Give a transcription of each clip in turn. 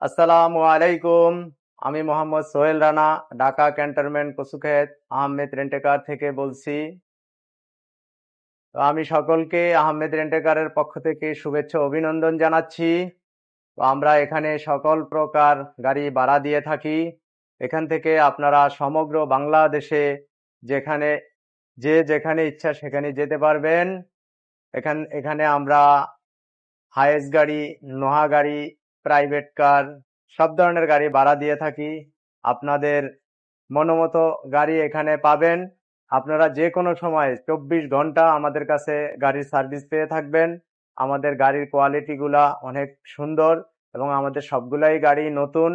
আসসালামু আলাইকুম। আমি মোহাম্মদ সোহেল রানা, ঢাকা ক্যান্টনমেন্ট কচুক্ষেত আহমেদ রেন্টেকার থেকে বলছি। তো আমি সকলকে আহমেদ রেন্টেকারের পক্ষ থেকে শুভেচ্ছা ও অভিনন্দন জানাচ্ছি। তো আমরা এখানে সকল প্রকার গাড়ি ভাড়া দিয়ে থাকি। এখান থেকে আপনারা সমগ্র বাংলাদেশে যেখানে যেখানে ইচ্ছা সেখানে যেতে পারবেন। এখানে আমরা হাইয়েস গাড়ি, নোহা গাড়ি, প্রাইভেট কার সব ধরনের গাড়ি ভাড়া দিয়ে থাকি। আপনাদের মনোমতো গাড়ি এখানে পাবেন। আপনারা যে কোনো সময় 24 ঘন্টা আমাদের কাছে গাড়ির সার্ভিস পেয়ে থাকবেন। আমাদের গাড়ির কোয়ালিটিগুলা অনেক সুন্দর এবং আমাদের সবগুলাই গাড়ি নতুন।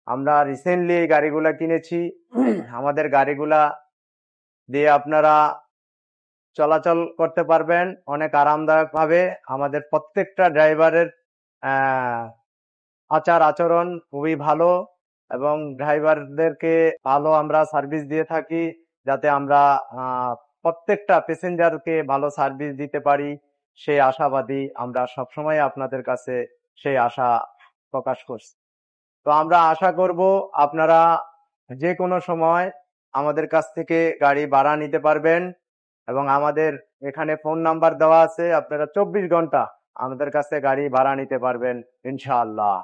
আমরা রিসেন্টলি এই গাড়িগুলা কিনেছি। আমাদের গাড়িগুলা দিয়ে আপনারা চলাচল করতে পারবেন অনেক আরামদায়ক ভাবে। আমাদের প্রত্যেকটা ড্রাইভারের আহ, আচার আচরণ খুবই ভালো এবং ড্রাইভারদেরকে ভালো আমরা সার্ভিস দিয়ে থাকি, যাতে আমরা প্রত্যেকটা প্যাসেঞ্জারকে ভালো সার্ভিস দিতে পারি সেই আশাবাদী। আমরা সবসময় আপনাদের কাছে সেই আশা প্রকাশ করছি। তো আমরা আশা করব আপনারা যে কোনো সময় আমাদের কাছ থেকে গাড়ি ভাড়া নিতে পারবেন এবং আমাদের এখানে ফোন নাম্বার দেওয়া আছে। আপনারা 24 ঘন্টা আমাদের কাছে গাড়ি ভাড়া নিতে পারবেন ইনশাআল্লাহ।